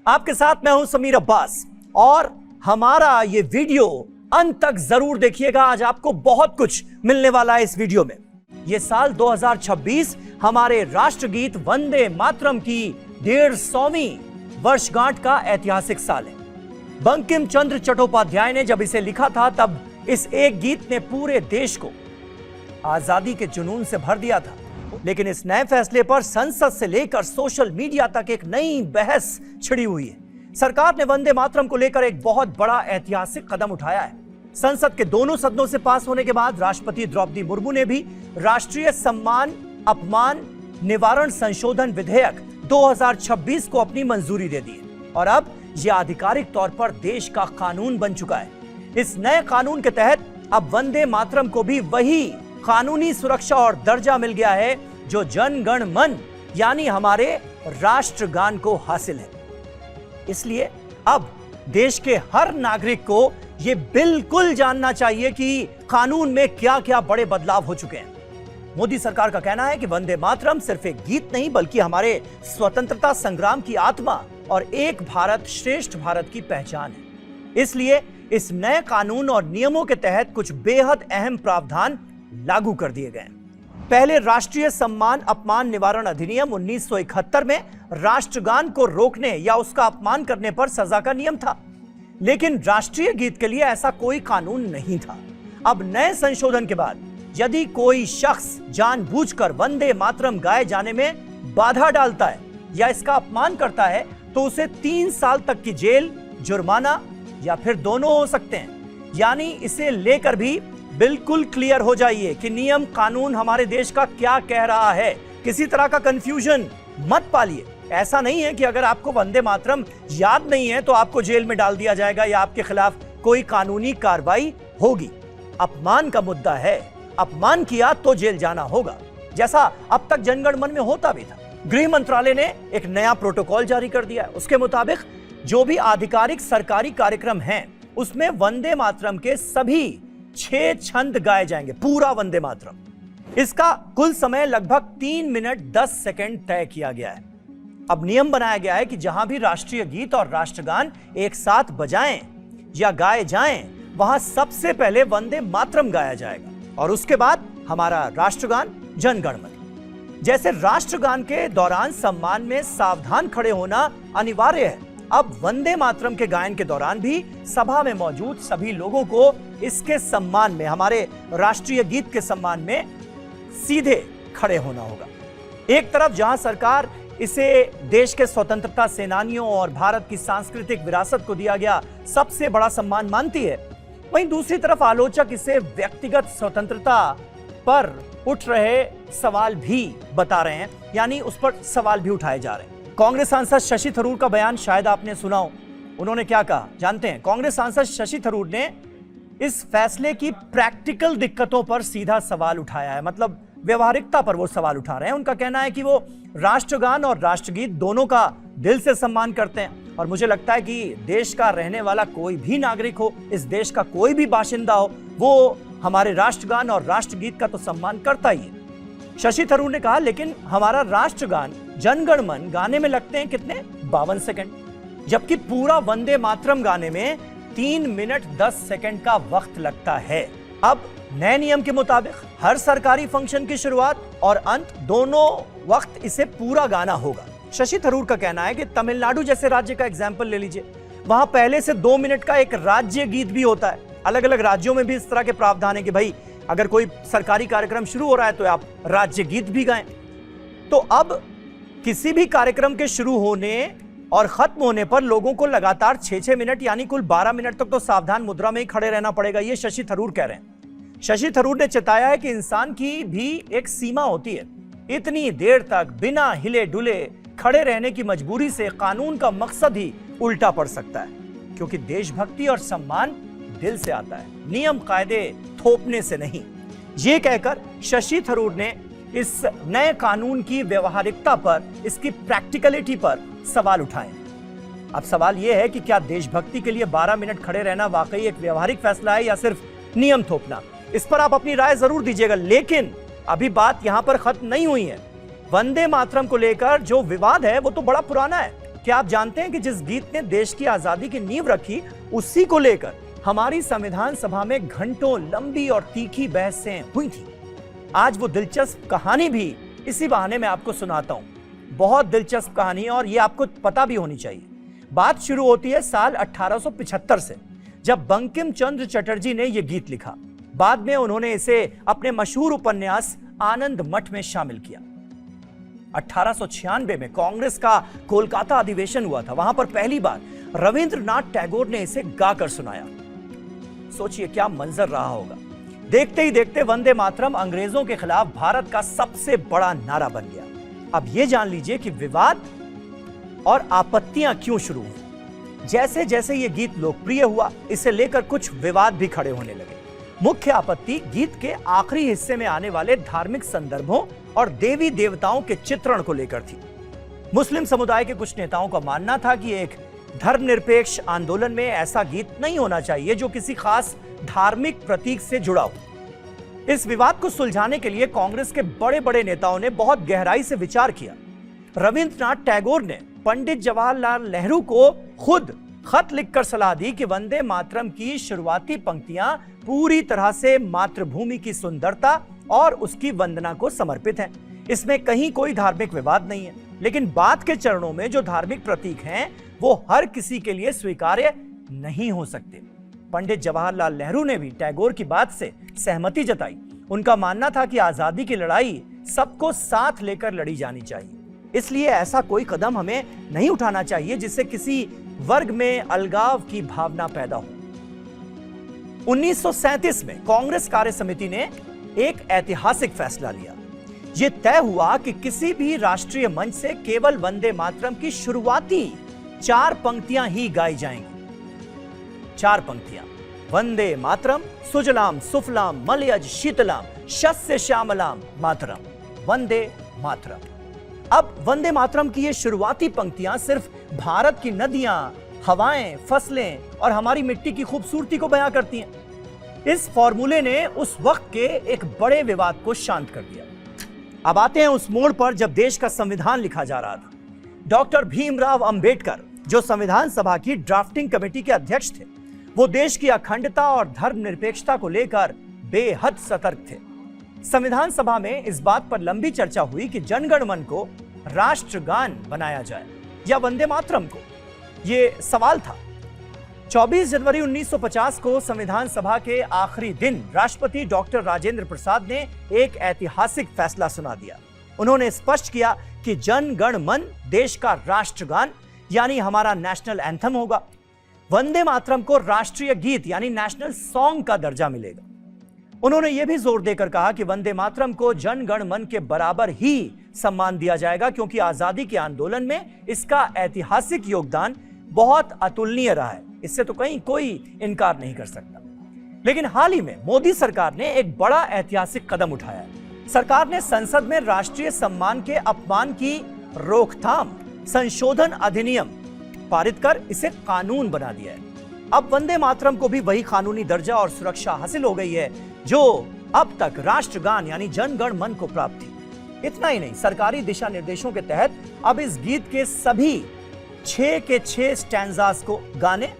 आपके साथ मैं हूं समीर अब्बास और हमारा ये वीडियो अंत तक जरूर देखिएगा। आज आपको बहुत कुछ मिलने वाला है इस वीडियो में। ये साल 2026 हमारे राष्ट्रगीत वंदे मातरम की 150वीं वर्षगांठ का ऐतिहासिक साल है। बंकिम चंद्र चट्टोपाध्याय ने जब इसे लिखा था तब इस एक गीत ने पूरे देश को आजादी के जुनून से भर दिया था। लेकिन इस नए फैसले पर संसद से लेकर सोशल मीडिया तक एक नई बहस छिड़ी हुई है। सरकार ने वंदे मातरम को लेकर एक बहुत बड़ा ऐतिहासिक कदम उठाया है। संसद के दोनों सदनों से पास होने के बाद राष्ट्रपति द्रौपदी मुर्मू ने भी राष्ट्रीय सम्मान अपमान निवारण संशोधन विधेयक 2026 को अपनी मंजूरी दे दी है और अब यह आधिकारिक तौर पर देश का कानून बन चुका है। इस नए कानून के तहत अब वंदे मातरम को भी वही कानूनी सुरक्षा और दर्जा मिल गया है जो जन गण मन यानी हमारे राष्ट्रगान को हासिल है। इसलिए अब देश के हर नागरिक को यह बिल्कुल जानना चाहिए कि कानून में क्या क्या बड़े बदलाव हो चुके हैं। मोदी सरकार का कहना है कि वंदे मातरम सिर्फ एक गीत नहीं बल्कि हमारे स्वतंत्रता संग्राम की आत्मा और एक भारत श्रेष्ठ भारत की पहचान है। इसलिए इस नए कानून और नियमों के तहत कुछ बेहद अहम प्रावधान लागू कर दिए गए। पहले राष्ट्रीय सम्मान अपमान निवारण अधिनियम 1971 में राष्ट्रगान को रोकने या उसका अपमान करने पर सजा का नियम था, लेकिन राष्ट्रीय गीत के लिए ऐसा कोई कानून नहीं था। अब नए संशोधन के बाद यदि कोई शख्स जानबूझकर वंदे मातरम गाए जाने में बाधा डालता है या इसका अपमान करता है तो उसे 3 साल तक की जेल, जुर्माना या फिर दोनों हो सकते हैं। यानी इसे लेकर भी बिल्कुल क्लियर हो जाइए कि नियम कानून हमारे देश का क्या कह रहा है। किसी तरह का कंफ्यूजन मत पालिए। ऐसा नहीं है कि अगर आपको वंदे मातरम याद नहीं है तो आपको जेल में डाल दिया जाएगा या आपके खिलाफ कोई कानूनी कार्रवाई होगी। अपमान का मुद्दा है, अपमान किया तो जेल जाना होगा, जैसा अब तक जनगण मन में होता भी था। गृह मंत्रालय ने एक नया प्रोटोकॉल जारी कर दिया है। उसके मुताबिक जो भी आधिकारिक सरकारी कार्यक्रम हैं उसमें वंदे मातरम के सभी 6 छंद गाए जाएंगे, पूरा वंदे मातरम। इसका कुल समय लगभग 3 मिनट 10 सेकंड तय किया गया है। अब नियम बनाया गया है कि जहां भी राष्ट्रीय गीत और राष्ट्रगान एक साथ बजाएं या गाए जाएं वहां सबसे पहले वंदे मातरम गाया जाएगा और उसके बाद हमारा राष्ट्रगान जन गण मन। जैसे राष्ट्रगान के दौरान सम्मान में सावधान खड़े होना अनिवार्य है, अब वंदे मातरम के गायन के दौरान भी सभा में मौजूद सभी लोगों को इसके सम्मान में, हमारे राष्ट्रीय गीत के सम्मान में सीधे खड़े होना होगा। एक तरफ जहां सरकार इसे देश के स्वतंत्रता सेनानियों और भारत की सांस्कृतिक विरासत को दिया गया सबसे बड़ा सम्मान मानती है, वहीं दूसरी तरफ आलोचक इसे व्यक्तिगत स्वतंत्रता पर उठ रहे सवाल भी बता रहे हैं, यानी उस पर सवाल भी उठाए जा रहे हैं। कांग्रेस सांसद शशि थरूर का बयान शायद आपने सुना हो। उन्होंने क्या कहा जानते हैं? कांग्रेस सांसद शशि थरूर ने इस फैसले की प्रैक्टिकल दिक्कतों पर सीधा सवाल उठाया है, मतलब व्यवहारिकता पर वो सवाल उठा रहे हैं। उनका कहना है कि वो राष्ट्रगान और राष्ट्रगीत दोनों का दिल से सम्मान करते हैं और मुझे लगता है कि देश का रहने वाला कोई भी नागरिक हो, इस देश का कोई भी बाशिंदा हो, वो हमारे राष्ट्रगान और राष्ट्रगीत का तो सम्मान करता ही है। शशि थरूर ने कहा लेकिन हमारा राष्ट्रगान जन गण मन गाने में लगते हैं कितने 52 सेकंड, जबकि पूरा वंदे मातरम गाने में 3 मिनट 10 सेकंड का वक्त लगता है। अब नए नियम के मुताबिक हर सरकारी फंक्शन की शुरुआत और अंत दोनों वक्त इसे पूरा गाना होगा। शशि थरूर का कहना है कि तमिलनाडु जैसे राज्य का एग्जाम्पल ले लीजिए, वहां पहले से 2 मिनट का एक राज्य गीत भी होता है। अलग अलग राज्यों में भी इस तरह के प्रावधान है कि भाई अगर कोई सरकारी कार्यक्रम शुरू हो रहा है तो आप राज्य गीत भी गाएं। तो अब किसी भी कार्यक्रम के शुरू होने और खत्म होने पर लोगों को लगातार 6-6 मिनट यानी कुल 12 मिनट तक तो सावधान मुद्रा में ही खड़े रहना पड़ेगा, ये शशि थरूर कह रहे हैं। शशि थरूर ने चेताया है कि इंसान की भी एक सीमा होती है। इतनी देर तक बिना हिले डुले खड़े रहने की मजबूरी से कानून का मकसद ही उल्टा पड़ सकता है, क्योंकि देशभक्ति और सम्मान दिल से आता है, नियम कायदे थोपने से नहीं। ये कहकर शशि थरूर ने इस नए कानून की व्यवहारिकता पर, इसकी प्रैक्टिकलिटी पर सवाल उठाए। अब सवाल यह है कि क्या देशभक्ति के लिए 12 मिनट खड़े रहना वाकई एक व्यवहारिक फैसला है या सिर्फ नियम थोपना? इस पर आप अपनी राय जरूर दीजिएगा, लेकिन अभी बात यहां पर खत्म नहीं हुई है। वंदे मातरम को लेकर जो विवाद है वो तो बड़ा पुराना है। क्या आप जानते हैं कि जिस गीत ने देश की आजादी की नींव रखी, उसी को लेकर हमारी संविधान सभा में घंटों लंबी और तीखी बहसें हुई थी। आज वो दिलचस्प कहानी भी इसी बहाने मैं आपको सुनाता हूं। बहुत दिलचस्प कहानी है और ये आपको पता भी होनी चाहिए। बात शुरू होती है साल 1875 से, जब बंकिम चंद्र चटर्जी ने यह गीत लिखा। बाद में उन्होंने इसे अपने मशहूर उपन्यास आनंद मठ में शामिल किया। 1896 में कांग्रेस का कोलकाता अधिवेशन हुआ था। वहां पर पहली बार रविंद्रनाथ टैगोर ने इसे गाकर सुनाया। सोचिए क्या मंजर रहा होगा। देखते ही देखते वंदे मातरम अंग्रेजों के खिलाफ भारत का सबसे बड़ा नारा बन गया। अब यह जान लीजिए कि विवाद और आपत्तियां क्यों शुरू हुई। जैसे जैसे यह गीत लोकप्रिय हुआ, इसे लेकर कुछ विवाद भी खड़े होने लगे। मुख्य आपत्ति गीत के आखिरी हिस्से में आने वाले धार्मिक संदर्भों और देवी देवताओं के चित्रण को लेकर थी। मुस्लिम समुदाय के कुछ नेताओं का मानना था कि एक धर्मनिरपेक्ष आंदोलन में ऐसा गीत नहीं होना चाहिए जो किसी खास धार्मिक प्रतीक से जुड़ा हो। इस विवाद को सुलझाने के लिए कांग्रेस के बड़े बड़े नेताओं ने बहुत गहराई से विचार किया। रविंद्रनाथ टैगोर ने पंडित जवाहरलाल नेहरू को खुद खत लिखकर सलाह दी कि वंदे मातरम की शुरुआती पंक्तियां पूरी तरह से मातृभूमि की सुंदरता और उसकी वंदना को समर्पित हैं। इसमें कहीं कोई धार्मिक विवाद नहीं है, लेकिन बाद के चरणों में जो धार्मिक प्रतीक हैं वो हर किसी के लिए स्वीकार्य नहीं हो सकते। पंडित जवाहरलाल नेहरू ने भी टैगोर की बात से सहमति जताई। उनका मानना था कि आजादी की लड़ाई सबको साथ लेकर लड़ी जानी चाहिए, इसलिए ऐसा कोई कदम हमें नहीं उठाना चाहिए जिससे किसी वर्ग में अलगाव की भावना पैदा हो। 1937 में कांग्रेस कार्य समिति ने एक ऐतिहासिक फैसला लिया। यह तय हुआ कि किसी भी राष्ट्रीय मंच से केवल वंदे मातरम की शुरुआती 4 पंक्तियां ही गाई जाएंगी। 4 पंक्तियां, वंदे मातरम सुजलाम सुफलाम मलयज शीतलाम शस्य श्यामलाम मातरम, वंदे मातरम। अब वंदे मातरम की ये शुरुआती पंक्तियां सिर्फ भारत की नदियां, हवाएं, फसलें और हमारी मिट्टी की खूबसूरती को बयां करती हैं। इस फॉर्मूले ने उस वक्त के एक बड़े विवाद को शांत कर दिया। अब आते हैं उस मोड़ पर जब देश का संविधान लिखा जा रहा था। डॉक्टर भीमराव अंबेडकर, जो संविधान सभा की ड्राफ्टिंग कमेटी के अध्यक्ष थे, वो देश की अखंडता और धर्मनिरपेक्षता को लेकर बेहद सतर्क थे। संविधान सभा में इस बात पर लंबी चर्चा हुई कि जनगण मन को राष्ट्रगान बनाया जाए या वंदे मातरम को। यह सवाल था। 24 जनवरी 1950 को संविधान सभा के आखिरी दिन राष्ट्रपति डॉक्टर राजेंद्र प्रसाद ने एक ऐतिहासिक फैसला सुना दिया। उन्होंने स्पष्ट किया कि जन गण मन देश का राष्ट्रगान यानी हमारा नेशनल एंथम होगा। वंदे मातरम को राष्ट्रीय गीत यानी नेशनल सॉन्ग का दर्जा मिलेगा। उन्होंने यह भी जोर देकर कहा कि वंदे मातरम को जन गण मन के बराबर ही सम्मान दिया जाएगा, क्योंकि आजादी के आंदोलन में इसका ऐतिहासिक योगदान बहुत अतुलनीय रहा है। इससे तो कहीं कोई इनकार नहीं कर सकता। लेकिन हाल ही में मोदी सरकार ने एक बड़ा ऐतिहासिक कदम उठाया है। सरकार ने संसद में राष्ट्रीय सम्मान के अपमान की रोकथाम संशोधन अधिनियम पारित कर इसे कानून बना दिया है। अब वंदे मातरम को भी वही कानूनी दर्जा और सुरक्षा हासिल हो गई है जो अब तक राष्ट्रगान यानी जनगण मन को प्राप्त थी। इतना ही नहीं, सरकारी दिशा निर्देशों के तहत अब इस गीत के सभी 6 के 6 स्टैंजास को गाने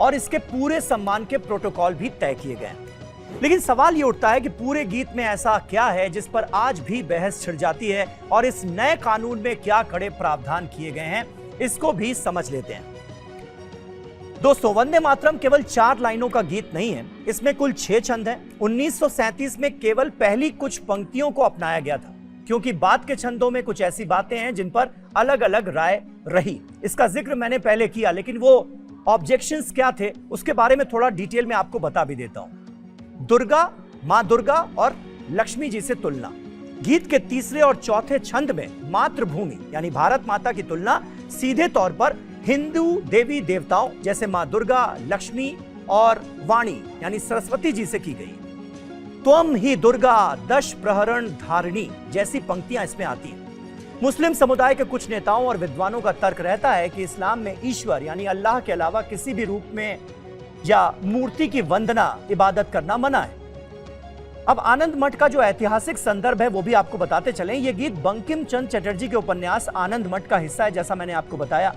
और इसके पूरे सम्मान के प्रोटोकॉल भी तय किए गए हैं। लेकिन सवाल यह उठता है कि पूरे गीत में ऐसा क्या है जिस पर आज भी बहस छिड़ जाती है, और इस नए कानून में क्या कड़े प्रावधान किए गए हैं, इसको भी समझ लेते हैं। दोस्तों, वंदे मातरम केवल 4 लाइनों का गीत नहीं है, इसमें कुल 6 छंद हैं। 1937 में केवल पहली कुछ पंक्तियों को अपनाया गया था, क्योंकि बाद के छंदों में कुछ ऐसी बातें हैं जिन पर अलग अलग राय रही। इसका जिक्र मैंने पहले किया, लेकिन वो ऑब्जेक्शंस क्या थे उसके बारे में थोड़ा डिटेल में आपको बता भी देता हूं। दुर्गा, मां दुर्गा और लक्ष्मी जी से तुलना। गीत के तीसरे और चौथे छंद में मातृभूमि यानी भारत माता की तुलना सीधे तौर पर हिंदू देवी देवताओं जैसे मां दुर्गा, लक्ष्मी और वाणी यानी सरस्वती जी से की गई। त्वम ही दुर्गा दश प्रहरण धारिणी जैसी पंक्तियां इसमें आती हैं। मुस्लिम समुदाय के कुछ नेताओं और विद्वानों का तर्क रहता है कि इस्लाम में ईश्वर यानी अल्लाह के अलावा किसी भी रूप में या मूर्ति की वंदना, इबादत करना मना है। अब आनंद मठ का जो ऐतिहासिक संदर्भ है वो भी आपको बताते चलें। ये गीत बंकिम चंद्र चटर्जी के उपन्यास आनंद मठ का हिस्सा है, जैसा मैंने आपको बताया,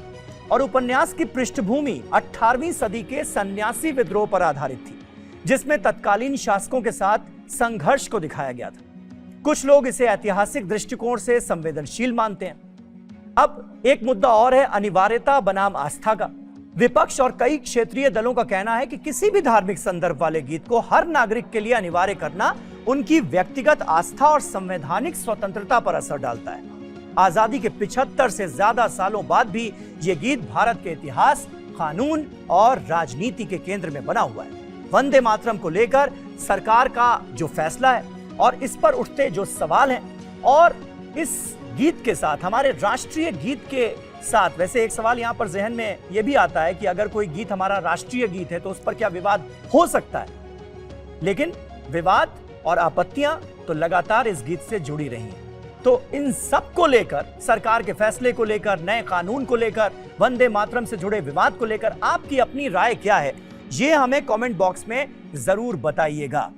और उपन्यास की पृष्ठभूमि 18वीं सदी के सन्यासी विद्रोह पर आधारित थी, जिसमें तत्कालीन शासकों के साथ संघर्ष को दिखाया गया था। कुछ लोग इसे ऐतिहासिक दृष्टिकोण से संवेदनशील मानते हैं। अब एक मुद्दा और है अनिवार्यता बनाम आस्था का। विपक्ष और कई क्षेत्रीय दलों का कहना है कि किसी भी धार्मिक संदर्भ वाले गीत को हर नागरिक के लिए अनिवार्य करना उनकी व्यक्तिगत आस्था और संवैधानिक स्वतंत्रता पर असर डालता है। आजादी के 75 से ज्यादा सालों बाद भी ये गीत भारत के इतिहास, कानून और राजनीति के केंद्र में बना हुआ है। वंदे मातरम को लेकर सरकार का जो फैसला है और इस पर उठते जो सवाल हैं, और इस गीत के साथ, हमारे राष्ट्रीय गीत के साथ, वैसे एक सवाल यहां पर जहन में यह भी आता है कि अगर कोई गीत हमारा राष्ट्रीय गीत है तो उस पर क्या विवाद हो सकता है? लेकिन विवाद और आपत्तियां तो लगातार इस गीत से जुड़ी रही हैं। तो इन सब को लेकर, सरकार के फैसले को लेकर, नए कानून को लेकर, वंदे मातरम से जुड़े विवाद को लेकर आपकी अपनी राय क्या है? ये हमें कमेंट बॉक्स में जरूर बताइएगा।